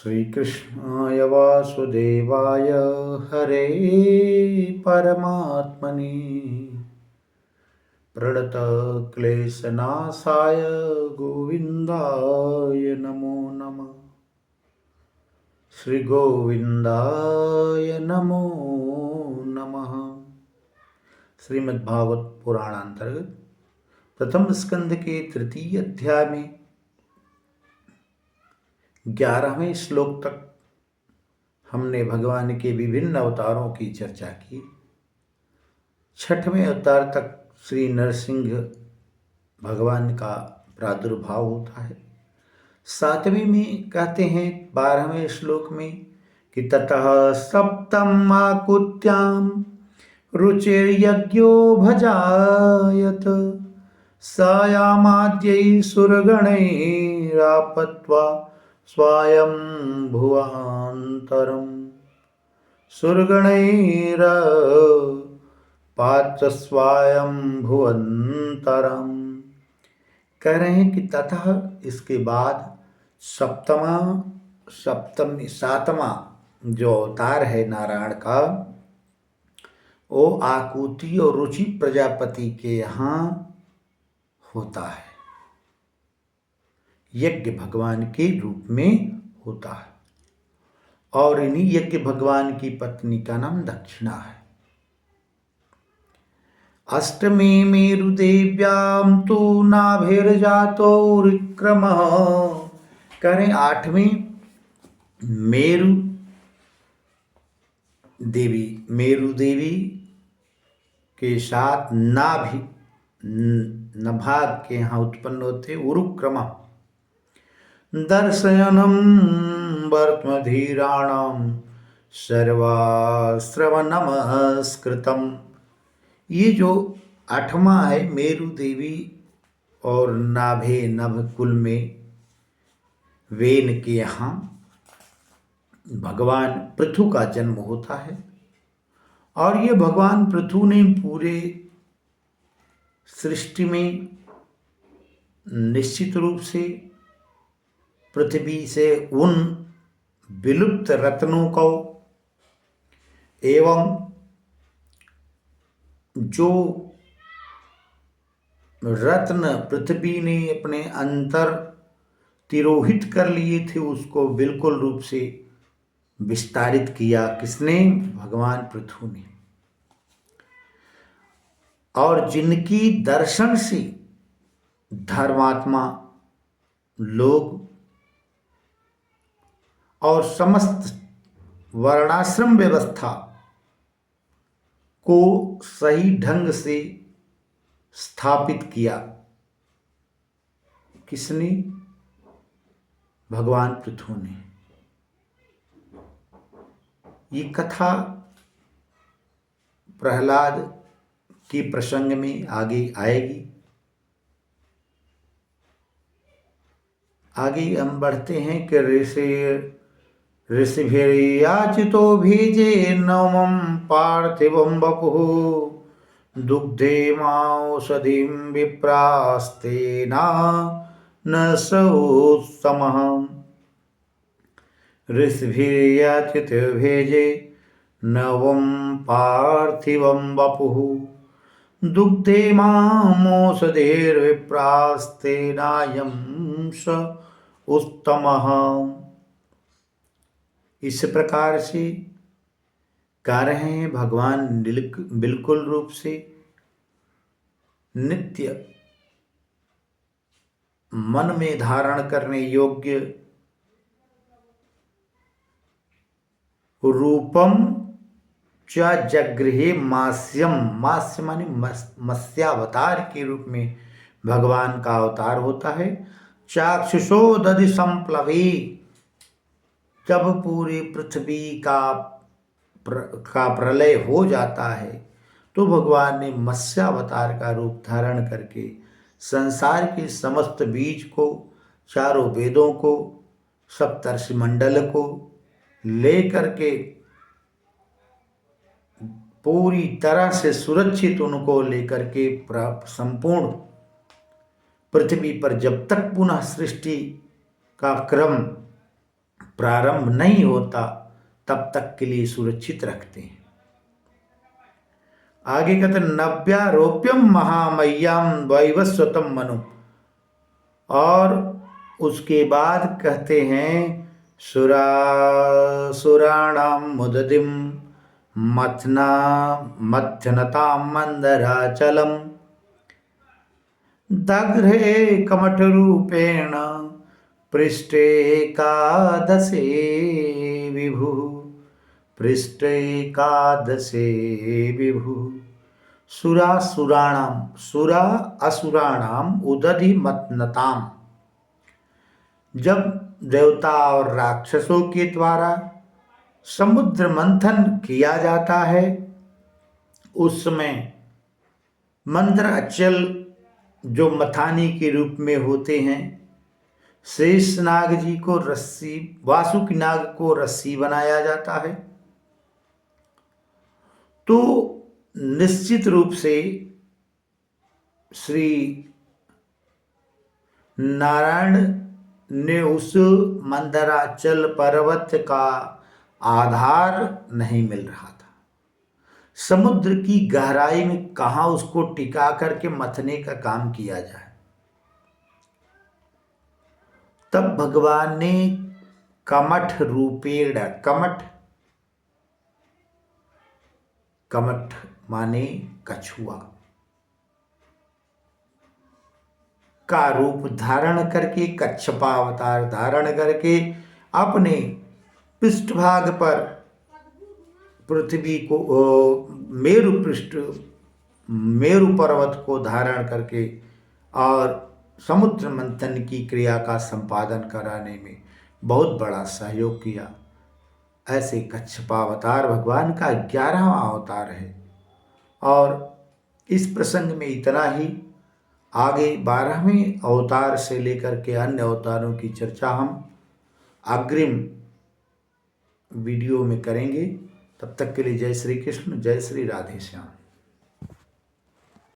श्रीकृष्णाय वासुदेवाय हरे परमात्मने प्रणतक्लेशनाशाय गोविन्दाय नमो नमः। श्रीगोविन्दाय नमो नमः। श्रीमद्भागवत पुराण अंतर्गत प्रथम स्कंद के तृतीय अध्याय में 11वें श्लोक तक हमने भगवान के विभिन्न अवतारों की चर्चा की। 6वें अवतार तक श्री नरसिंह भगवान का प्रादुर्भाव होता है। 7वें में कहते हैं 12वें श्लोक में कि ततः सप्तम आकुत्याम रुचिर्यज्ञो भजायत सायामाद्यै सुरगणैरापत्वा स्वयं भुवान्तरम सुरगणैरापात्र स्वयं भुवन्तरम। कह रहे हैं कि ततः इसके बाद सातवां जो अवतार है नारायण का, वो आकुति और रुचि प्रजापति के यहाँ होता है, यज्ञ भगवान के रूप में होता है। और इन्हीं यज्ञ भगवान की पत्नी का नाम दक्षिणा है। अष्टमी मेरुदेव्याम तो नाभिर्जातो विक्रमः। करें 8वीं मेरु देवी के साथ नभाग के यहाँ उत्पन्न होते उरुक्रम दर्शयनम वर्त्मधीराणाम सर्वाश्रवणमस्कृतम। ये जो 8वां है मेरु देवी और नभ कुल में वेन के यहाँ भगवान पृथु का जन्म होता है। और ये भगवान पृथु ने पूरे सृष्टि में निश्चित रूप से पृथ्वी से उन विलुप्त रत्नों को एवं जो रत्न पृथ्वी ने अपने अंतर तिरोहित कर लिए थे उसको बिल्कुल रूप से विस्तारित किया। किसने? भगवान पृथु ने। और जिनकी दर्शन से धर्मात्मा लोग और समस्त वर्णाश्रम व्यवस्था को सही ढंग से स्थापित किया। किसने? भगवान पृथु ने। ये कथा प्रहलाद के प्रसंग में आगे आएगी। आगे हम बढ़ते हैं कि ऋषिभिर्याचितो भेजे नवमं पार्थिवं वपुः दुग्धे मांसधिं विप्रास्तेना न सोत्तमः। ऋषिभिर्याचितो भेजे नवं पार्थिवं वपुः दुग्धे मांसधिर्विप्रास्तेनायं स उत्तमः। इस प्रकार से कह रहे हैं भगवान बिल्कुल रूप से नित्य मन में धारण करने योग्य रूपम च जगृहे मास्यम। मास्य माने मत्स्यावतार के रूप में भगवान का अवतार होता है। चाक्षुषो दधि संप्लवी। जब पूरी पृथ्वी का प्रलय हो जाता है तो भगवान ने मत्स्यावतार का रूप धारण करके संसार के समस्त बीज को, चारों वेदों को, सप्तर्षि मंडल को लेकर के पूरी तरह से सुरक्षित उनको लेकर के संपूर्ण पृथ्वी पर जब तक पुनः सृष्टि का क्रम प्रारंभ नहीं होता तब तक के लिए सुरक्षित रखते हैं। आगे कहते नव्यारोप्यम महामय्याम वैवस्वतम मनु, और उसके बाद कहते हैं सुराणाम मुददिम मथना मथ्यनताम मंदराचलम दग्रे कमठरूपेण पृष्ठे एकादशे विभु, पृष्ठे एकादशे विभु। सुरासुराणाम, सुरा असुराणाम उदधि मथनताम, जब देवता और राक्षसों के द्वारा समुद्र मंथन किया जाता है उस समय मंदराचल जो मथानी के रूप में होते हैं, शेषनाग जी को रस्सी, वासुकी नाग को रस्सी बनाया जाता है। तो निश्चित रूप से श्री नारायण ने उस मंदराचल पर्वत का आधार नहीं मिल रहा था। समुद्र की गहराई में कहाँ उसको टिका करके मथने का काम किया जाए। तब भगवान ने कमठ रूपेण, कमठ, कमठ माने कछुआ का रूप धारण करके, कच्छपावतार धारण करके अपने पृष्ठभाग पर पृथ्वी को, मेरु पृष्ठ, मेरु पर्वत को धारण करके और समुद्र मंथन की क्रिया का संपादन कराने में बहुत बड़ा सहयोग किया। ऐसे कच्छपावतार भगवान का 11वां अवतार है। और इस प्रसंग में इतना ही। आगे 12वें अवतार से लेकर के अन्य अवतारों की चर्चा हम अग्रिम वीडियो में करेंगे। तब तक के लिए जय श्री कृष्ण, जय श्री राधे श्याम।